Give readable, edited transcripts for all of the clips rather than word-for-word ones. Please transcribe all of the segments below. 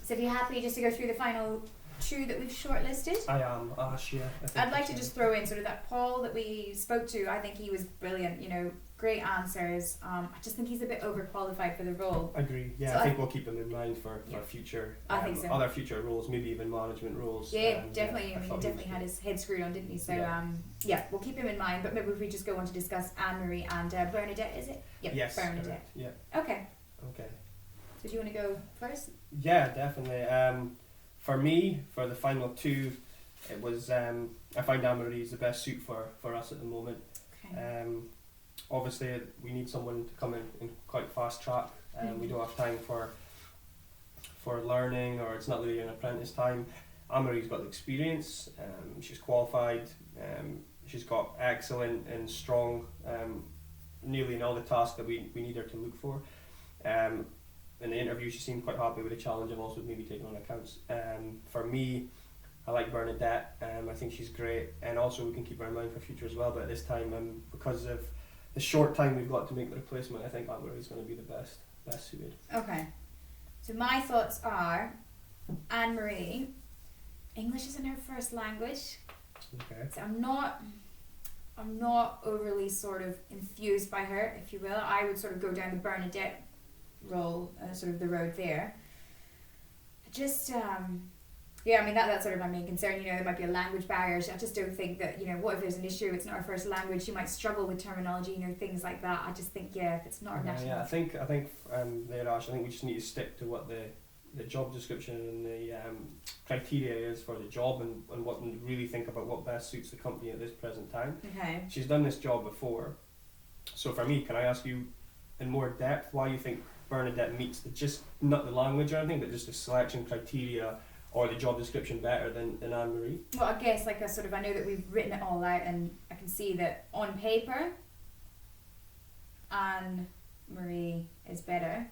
So if you're happy just to go through the final 2 that we've shortlisted. I am Ash, yeah. I'd like to just throw in sort of that Paul that we spoke to. I think he was brilliant, you know, great answers. I just think he's a bit overqualified for the role. I agree, yeah. So I think we'll keep him in mind for future, I think so. other future roles, maybe even management roles. Yeah, definitely. Yeah, I mean, he definitely had his head screwed on, didn't he? So, yeah, we'll keep him in mind. But maybe if we just go on to discuss Anne-Marie and Bernadette, is it? Yep, yes, Bernadette. correct. Yeah. Okay. Okay. So do you want to go first? Yeah, definitely. For me, for the final 2, it was I find Anne-Marie is the best suit for us at the moment. Okay. Obviously, we need someone to come in quite fast track. We don't have time for learning, or it's not really an apprentice time. Anne-Marie's got the experience. She's qualified. She's got excellent and strong, nearly in all the tasks that we need her to look for. In the interview, she seemed quite happy with the challenge of also maybe taking on accounts. For me, I like Bernadette. I think she's great, and also we can keep her in mind for future as well. But at this time, because of the short time we've got to make the replacement, I think Anne-Marie is going to be the best suited. Okay. So my thoughts are, Anne-Marie, English isn't her first language. Okay. So I'm not overly sort of infused by her, if you will. I would sort of go down the Bernadette role, sort of the road there. Just yeah, I mean that's sort of my main concern. You know, there might be a language barrier. I just don't think that, you know, what if there's an issue, it's not her first language, she might struggle with terminology, you know, things like that. I just think, yeah, if it's not her national. Yeah, I think there, Ash, I think we just need to stick to what the job description and the criteria is for the job, and what we really think about what best suits the company at this present time. Okay. She's done this job before, so for me, can I ask you in more depth why you think Bernadette meets just not the language or anything, but just the selection criteria or the job description better than Anne-Marie? Well, I guess like I know that we've written it all out, and I can see that on paper Anne-Marie is better.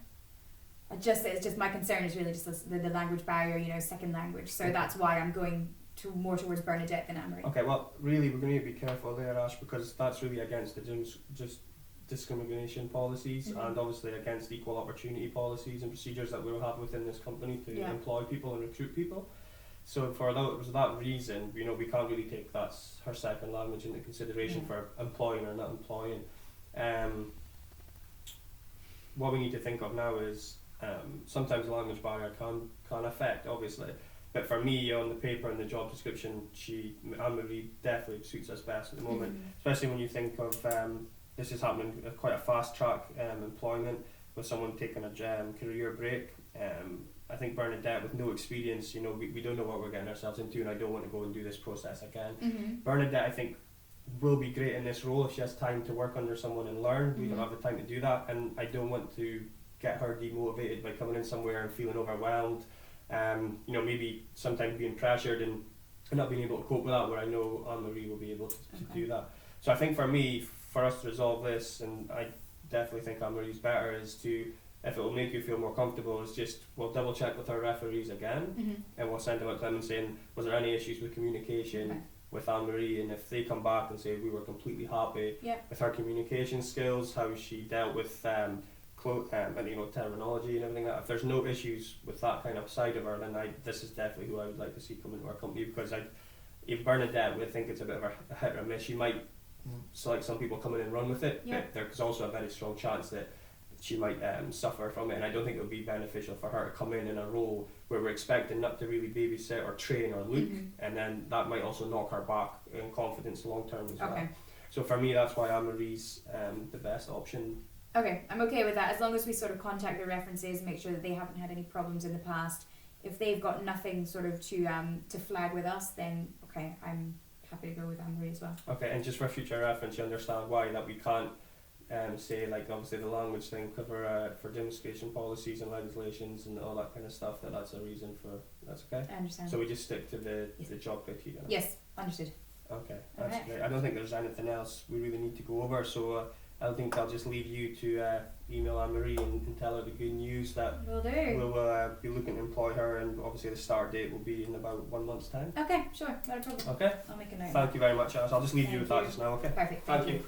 It's just my concern is really just the language barrier, you know, second language. So Okay. That's why I'm going more towards Bernadette than Anne-Marie. Okay, well, really, we're going to be careful there, Ash, because that's really against the just discrimination policies, and obviously against equal opportunity policies and procedures that we'll have within this company to employ people and recruit people. So for that reason, you know, we can't really take that's her second language into consideration for employing or not employing. What we need to think of now is sometimes the language barrier can affect, obviously, but for me, on the paper and the job description, Anne-Marie definitely suits us best at the moment, especially when you think of this is happening at quite a fast track employment with someone taking a career break. I think Bernadette, with no experience, you know, we don't know what we're getting ourselves into, and I don't want to go and do this process again. Bernadette, I think, will be great in this role if she has time to work under someone and learn. We don't have the time to do that, and I don't want to get her demotivated by coming in somewhere and feeling overwhelmed. You know, maybe sometimes being pressured and not being able to cope with that, where I know Anne-Marie will be able to do that. So I think for me, for us to resolve this, and I definitely think Anne-Marie's better, is to, if it will make you feel more comfortable, is just we'll double check with our referees again, and we'll send them out to them and saying, was there any issues with communication with Anne-Marie, and if they come back and say we were completely happy with her communication skills, how she dealt with and you know, terminology and everything, if there's no issues with that kind of side of her, then this is definitely who I would like to see come into our company, because if Bernadette, we think it's a bit of a hit or miss. She might select some people come in and run with it, but there's also a very strong chance that she might suffer from it, and I don't think it would be beneficial for her to come in a role where we're expecting not to really babysit or train or look, and then that might also knock her back in confidence long term as well. So for me, that's why Anne-Marie's the best option. Okay, I'm okay with that, as long as we sort of contact the references, make sure that they haven't had any problems in the past. If they've got nothing sort of to flag with us, then okay, I'm happy to go with Anne-Marie as well. Okay, and just for future reference, you understand why that we can't say, like, obviously the language thing, cover for demonstration policies and legislations and all that kind of stuff, that's a reason for, that's okay? I understand. So we just stick to the job criteria? Yes, understood. Okay, that's great. I don't think there's anything else we really need to go over, so I think I'll just leave you to email Anne-Marie and tell her the good news that Will do. We'll be looking to employ her, and obviously the start date will be in about 1 month's time. Okay, sure, not a problem. Okay. I'll make a note. Thank you very much, Ash. I'll just leave you with that just now, okay? Perfect. Thank you.